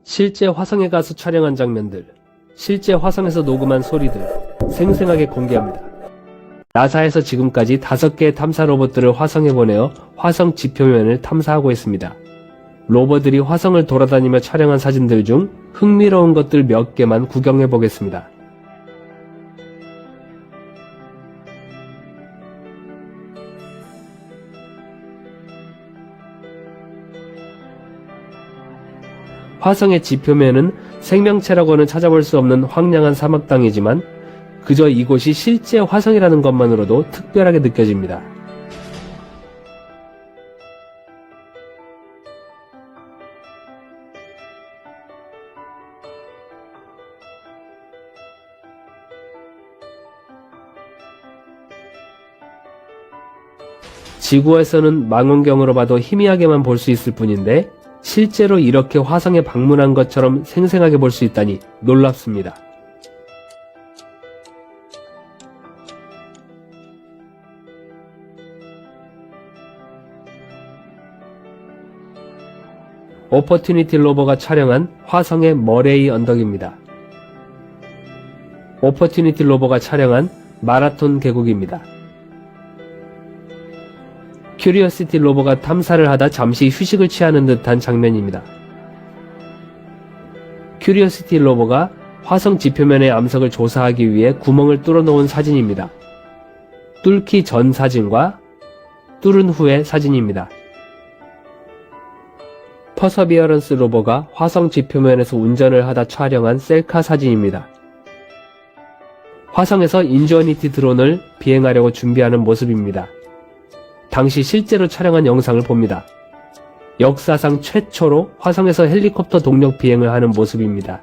실제 화성에 가서 촬영한 장면들, 실제 화성에서 녹음한 소리들 생생하게 공개합니다. 나사에서 지금까지 5개의 탐사 로봇들을 화성에 보내어 화성 지표면을 탐사하고 있습니다. 로봇들이 화성을 돌아다니며 촬영한 사진들 중 흥미로운 것들 몇 개만 구경해 보겠습니다. 화성의 지표면은 생명체라고는 찾아볼 수 없는 황량한 사막 땅이지만 그저 이곳이 실제 화성이라는 것만으로도 특별하게 느껴집니다. 지구에서는 망원경으로 봐도 희미하게만 볼 수 있을 뿐인데 실제로 이렇게 화성에 방문한 것처럼 생생하게 볼 수 있다니 놀랍습니다. 오퍼튜니티 로버가 촬영한 화성의 머레이 언덕입니다. 오퍼튜니티 로버가 촬영한 마라톤 계곡입니다. 큐리오시티 로버가 탐사를 하다 잠시 휴식을 취하는 듯한 장면입니다. 큐리오시티 로버가 화성 지표면의 암석을 조사하기 위해 구멍을 뚫어놓은 사진입니다. 뚫기 전 사진과 뚫은 후의 사진입니다. 퍼서비어런스 로버가 화성 지표면에서 운전을 하다 촬영한 셀카 사진입니다. 화성에서 인주어니티 드론을 비행하려고 준비하는 모습입니다. 당시 실제로 촬영한 영상을 봅니다. 역사상 최초로 화성에서 헬리콥터 동력 비행을 하는 모습입니다.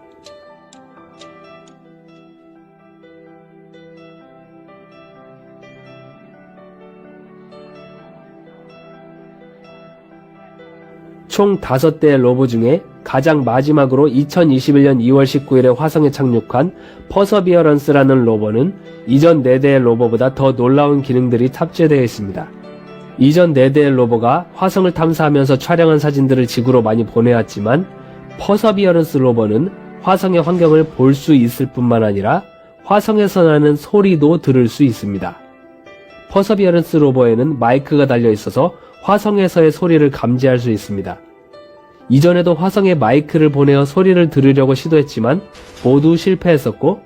총 5대의 로버 중에 가장 마지막으로 2021년 2월 19일에 화성에 착륙한 퍼서비어런스라는 로버는 이전 4대의 로버보다 더 놀라운 기능들이 탑재되어 있습니다. 이전 4대의 로버가 화성을 탐사하면서 촬영한 사진들을 지구로 많이 보내왔지만 퍼서비어런스 로버는 화성의 환경을 볼 수 있을 뿐만 아니라 화성에서 나는 소리도 들을 수 있습니다. 퍼서비어런스 로버에는 마이크가 달려 있어서 화성에서의 소리를 감지할 수 있습니다. 이전에도 화성에 마이크를 보내어 소리를 들으려고 시도했지만 모두 실패했었고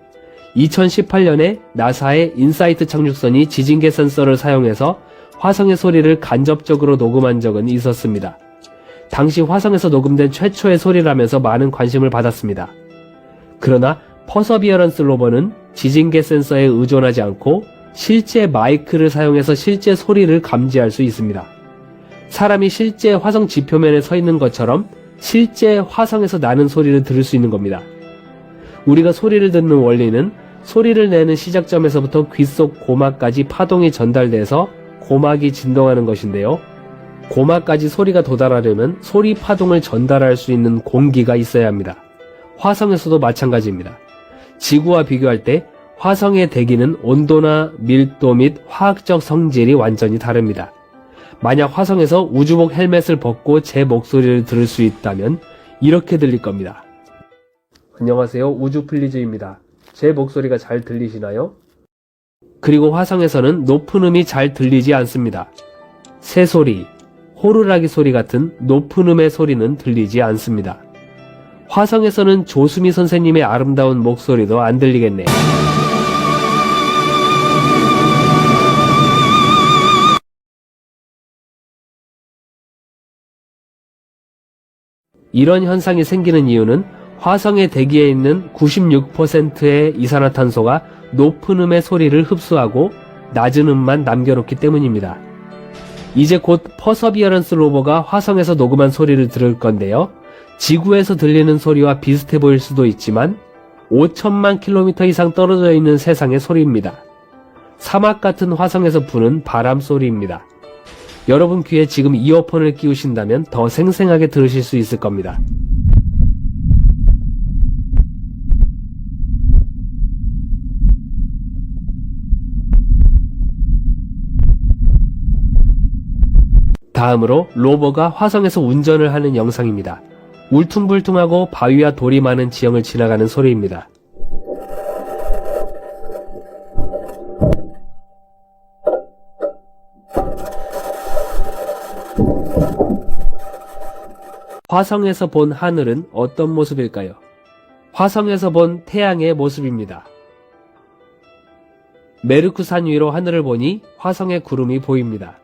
2018년에 나사의 인사이트 착륙선이 지진계 센서를 사용해서 화성의 소리를 간접적으로 녹음한 적은 있었습니다. 당시 화성에서 녹음된 최초의 소리라면서 많은 관심을 받았습니다. 그러나 퍼서비어런스 로버는 지진계 센서에 의존하지 않고 실제 마이크를 사용해서 실제 소리를 감지할 수 있습니다. 사람이 실제 화성 지표면에 서 있는 것처럼 실제 화성에서 나는 소리를 들을 수 있는 겁니다. 우리가 소리를 듣는 원리는 소리를 내는 시작점에서부터 귀 속 고막까지 파동이 전달돼서 고막이 진동하는 것인데요. 고막까지 소리가 도달하려면 소리 파동을 전달할 수 있는 공기가 있어야 합니다. 화성에서도 마찬가지입니다. 지구와 비교할 때 화성의 대기는 온도나 밀도 및 화학적 성질이 완전히 다릅니다. 만약 화성에서 우주복 헬멧을 벗고 제 목소리를 들을 수 있다면 이렇게 들릴 겁니다. 안녕하세요, 우주플리즈입니다. 제 목소리가 잘 들리시나요? 그리고 화성에서는 높은 음이 잘 들리지 않습니다. 새소리, 호루라기 소리 같은 높은 음의 소리는 들리지 않습니다. 화성에서는 조수미 선생님의 아름다운 목소리도 안 들리겠네요. 이런 현상이 생기는 이유는 화성의 대기에 있는 96%의 이산화탄소가 높은 음의 소리를 흡수하고 낮은 음만 남겨놓기 때문입니다. 이제 곧 퍼서비어런스 로버가 화성에서 녹음한 소리를 들을 건데요. 지구에서 들리는 소리와 비슷해 보일 수도 있지만 5천만 킬로미터 이상 떨어져 있는 세상의 소리입니다. 사막 같은 화성에서 부는 바람 소리입니다. 여러분 귀에 지금 이어폰을 끼우신다면 더 생생하게 들으실 수 있을 겁니다. 다음으로 로버가 화성에서 운전을 하는 영상입니다. 울퉁불퉁하고 바위와 돌이 많은 지형을 지나가는 소리입니다. 화성에서 본 하늘은 어떤 모습일까요? 화성에서 본 태양의 모습입니다. 메르쿠산 위로 하늘을 보니 화성의 구름이 보입니다.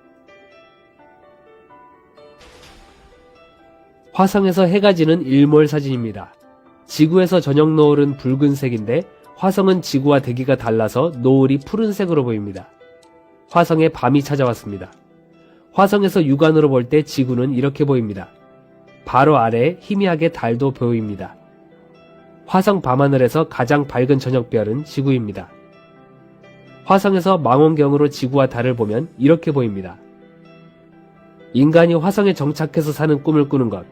화성에서 해가 지는 일몰 사진입니다. 지구에서 저녁 노을은 붉은색인데 화성은 지구와 대기가 달라서 노을이 푸른색으로 보입니다. 화성에 밤이 찾아왔습니다. 화성에서 육안으로 볼 때 지구는 이렇게 보입니다. 바로 아래에 희미하게 달도 보입니다. 화성 밤하늘에서 가장 밝은 저녁별은 지구입니다. 화성에서 망원경으로 지구와 달을 보면 이렇게 보입니다. 인간이 화성에 정착해서 사는 꿈을 꾸는 것,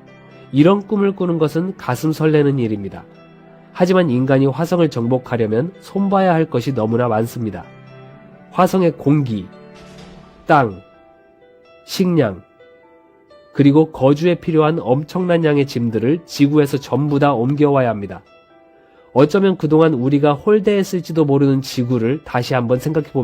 이런 꿈을 꾸는 것은 가슴 설레는 일입니다. 하지만 인간이 화성을 정복하려면 손봐야 할 것이 너무나 많습니다. 화성의 공기, 땅, 식량, 그리고 거주에 필요한 엄청난 양의 짐들을 지구에서 전부 다 옮겨와야 합니다. 어쩌면 그동안 우리가 홀대했을지도 모르는 지구를 다시 한번 생각해봅니다.